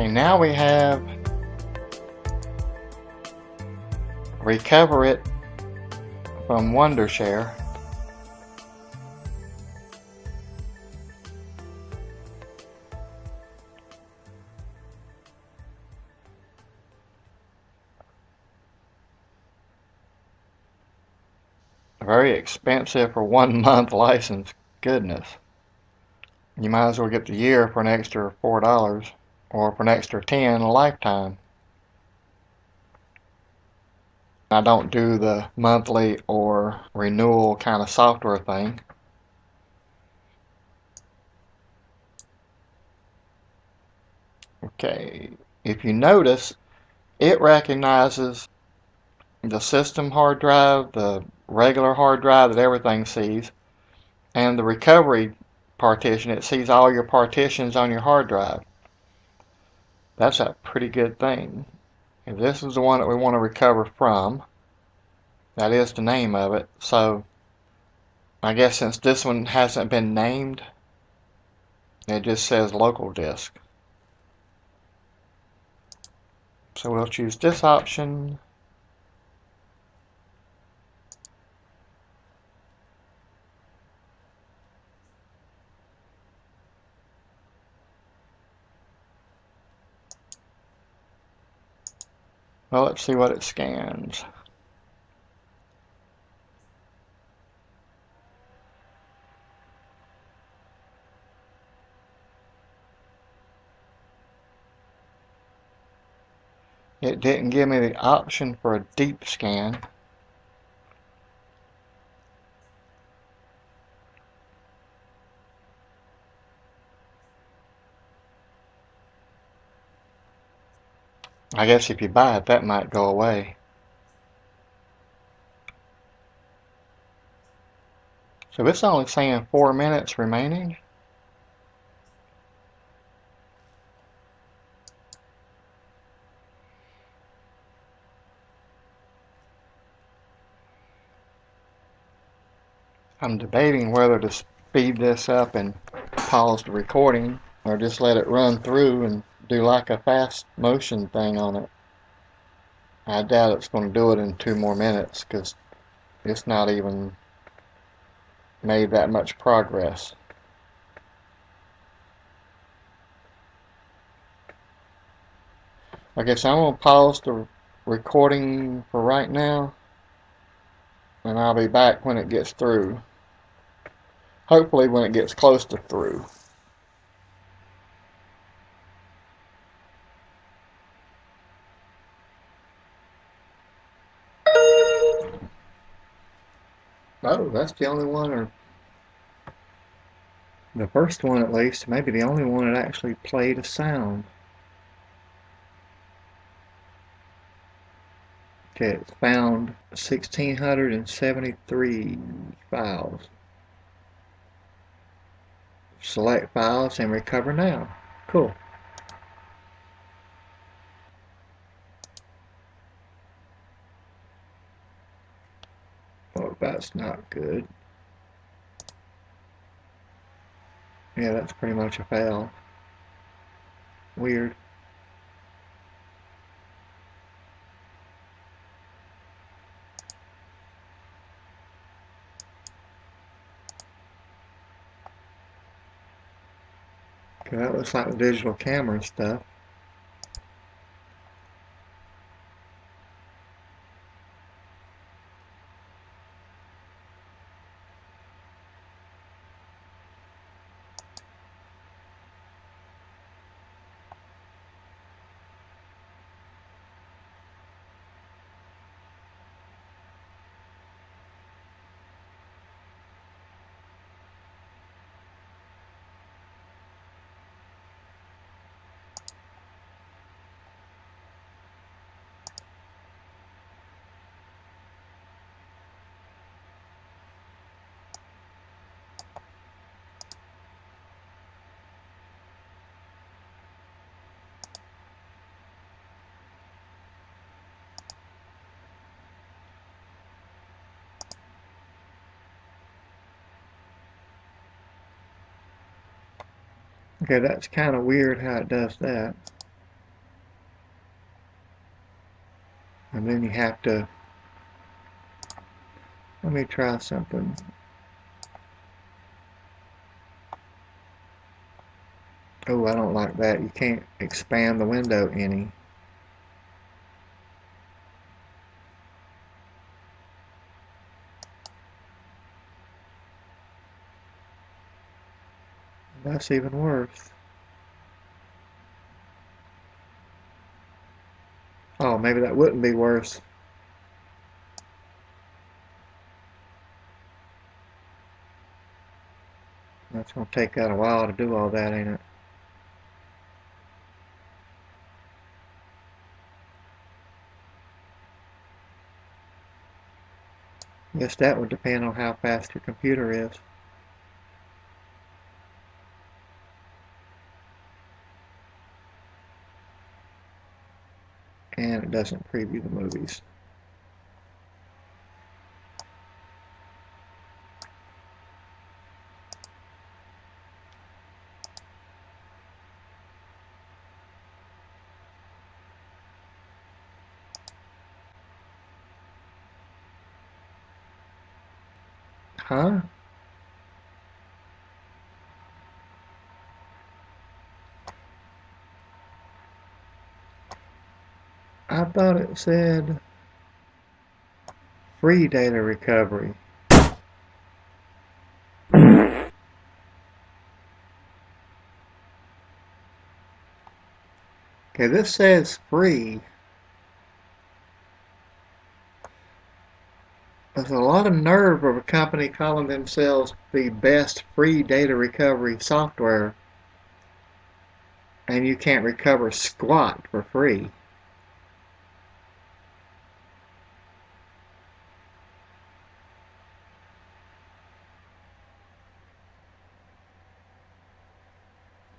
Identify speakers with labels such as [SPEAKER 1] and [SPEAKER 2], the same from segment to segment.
[SPEAKER 1] Okay, now we have Recoverit from Wondershare. Very expensive for 1 month license. Goodness. You might as well get the year for an extra $4 or for an extra $10 a lifetime. I don't do the monthly or renewal kind of software thing. Okay, if you notice, it recognizes the system hard drive, the regular hard drive that everything sees, and the recovery partition. It sees all your partitions on your hard drive. That's a pretty good thing. If this is the one that we want to recover from, that is the name of it. So I guess since this one hasn't been named, it just says local disk. So we'll choose this option. Well, let's see what it scans. It didn't give me the option for a deep scan. I guess if you buy it, that might go away. So it's only saying 4 minutes remaining. I'm debating whether to speed this up and pause the recording or just let it run through and do like a fast motion thing on it. I doubt it's going to do it in 2 more minutes because it's not even made that much progress. Okay, so I'm going to pause the recording for right now, and I'll be back when it gets through. Hopefully when it gets close to through. Oh, that's the only one, or the first one at least, maybe the only one that actually played a sound. Okay, it's found 1,673 files. Select files and recover now. Cool. Oh, that's not good. Yeah, that's pretty much a fail. Weird. Okay, that looks like the digital camera stuff. Okay, that's kind of weird how it does that. And then you have to, let me try something. Oh, I don't like that. You can't expand the window any. That's even worse. Oh, maybe that wouldn't be worse. That's going to take that a while to do all that, ain't it? Guess that would depend on how fast your computer is. And it doesn't preview the movies. Huh? I thought it said free data recovery. Okay, this says free. There's a lot of nerve of a company calling themselves the best free data recovery software, and you can't recover squat for free.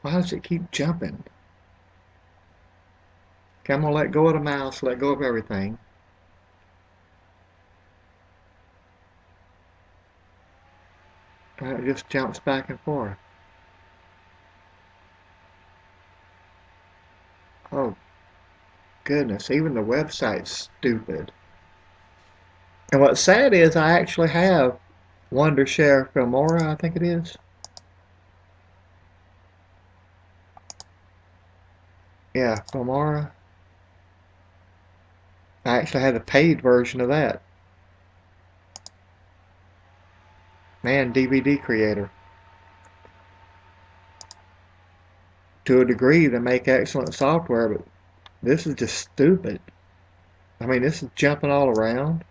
[SPEAKER 1] Why does it keep jumping? Okay, I'm going to let go of the mouse, let go of everything. And it just jumps back and forth. Oh, goodness, even the website's stupid. And what's sad is I actually have Wondershare Filmora, I think it is. Yeah, Filmora. I actually had the paid version of that. Man, DVD creator. To a degree, they make excellent software, but this is just stupid. I mean, this is jumping all around.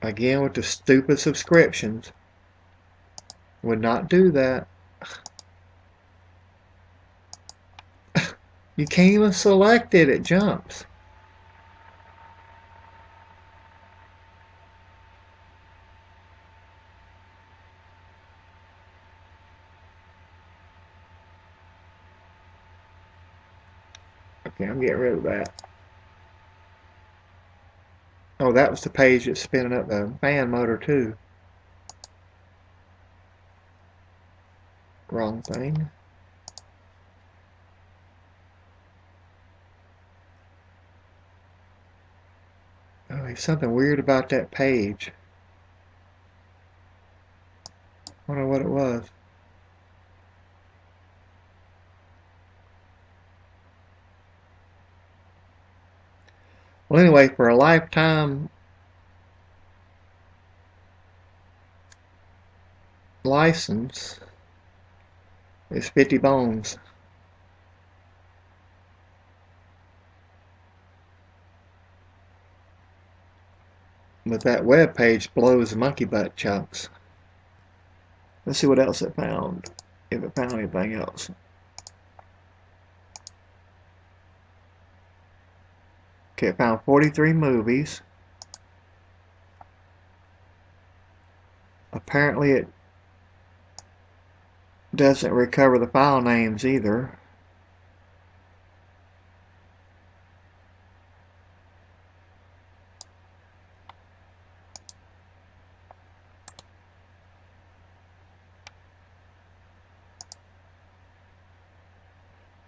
[SPEAKER 1] Again, with the stupid subscriptions. Would not do that. You can't even select it, it jumps. Okay, I'm getting rid of that. Oh, that was the page that's spinning up the fan motor too. Wrong thing. Oh, there's something weird about that page. I wonder what it was. Well, anyway, for a lifetime license, it's 50 bones. But that web page blows monkey butt chunks. Let's see what else it found, if it found anything else. Okay, it found 43 movies. Apparently it doesn't recover the file names either.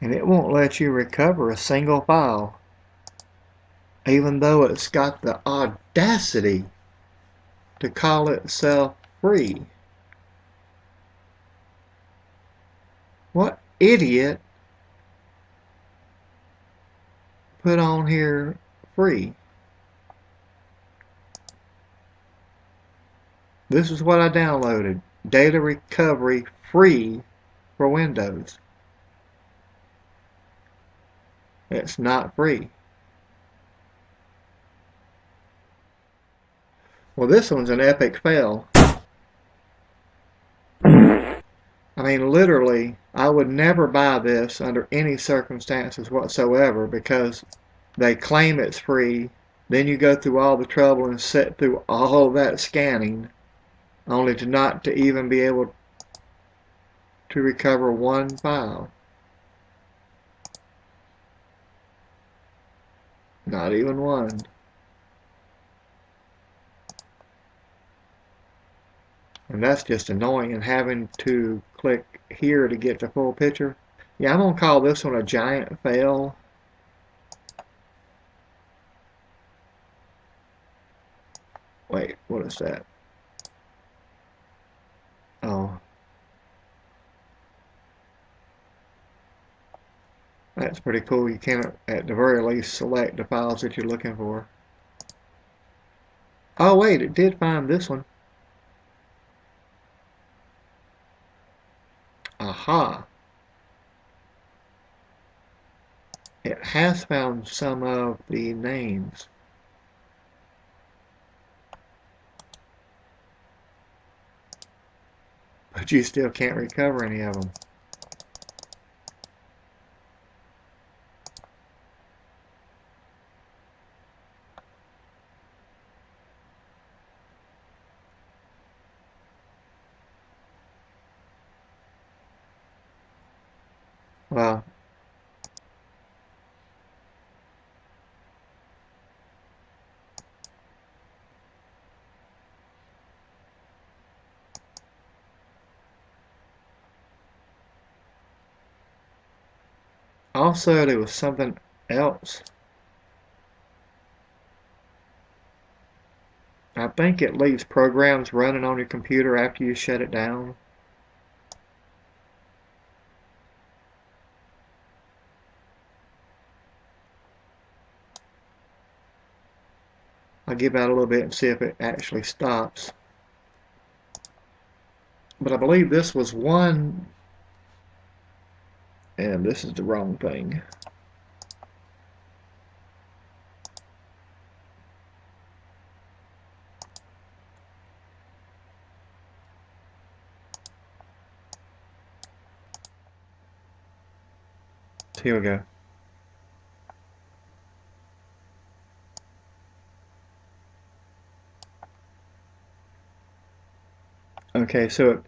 [SPEAKER 1] and it won't let you recover a single file, even though it's got the audacity to call itself free. What idiot put on here free? This is what I downloaded. Data recovery free for Windows. It's not free. Well, this one's an epic fail. I mean, literally, I would never buy this under any circumstances whatsoever because they claim it's free. Then you go through all the trouble and sit through all that scanning only to not to even be able to recover one file. Not even one. And that's just annoying, and having to click here to get the full picture. Yeah, I'm going to call this one a giant fail. Wait, what is that? Oh. That's pretty cool. You can, at the very least, select the files that you're looking for. Oh, wait, it did find this one. Aha. It has found some of the names. But you still can't recover any of them. Well, also there was something else. I think it leaves programs running on your computer after you shut it down. I'll give that a little bit and see if it actually stops. But I believe this was one, and this is the wrong thing. Here we go. Okay, so it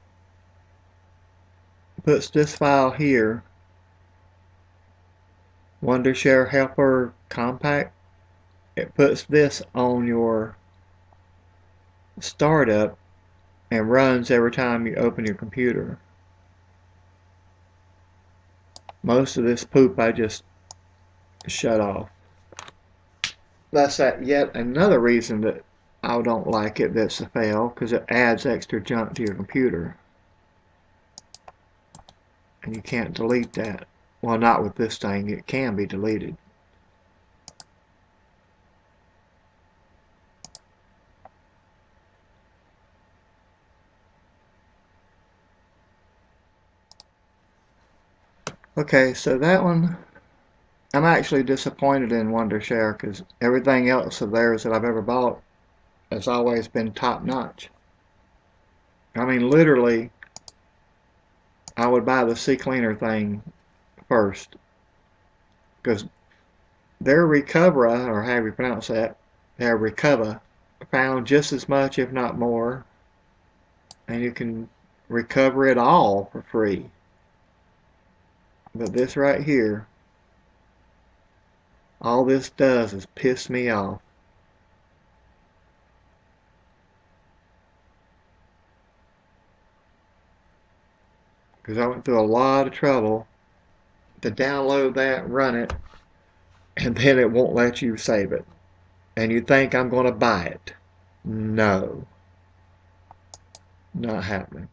[SPEAKER 1] puts this file here, Wondershare Helper Compact. It puts this on your startup and runs every time you open your computer. Most of this poop I just shut off. That's yet another reason that I don't like it that's a fail, because it adds extra junk to your computer. And you can't delete that. Well, not with this thing. It can be deleted. Okay, so that one, I'm actually disappointed in Wondershare because everything else of theirs that I've ever bought has always been top notch. I mean, literally, I would buy the CCleaner thing first because their Recuva, or however you pronounce that, their Recuva, found just as much, if not more, and you can recover it all for free. But this right here, all this does is piss me off. Because I went through a lot of trouble to download that, run it, and then it won't let you save it. And you think I'm going to buy it. No. Not happening.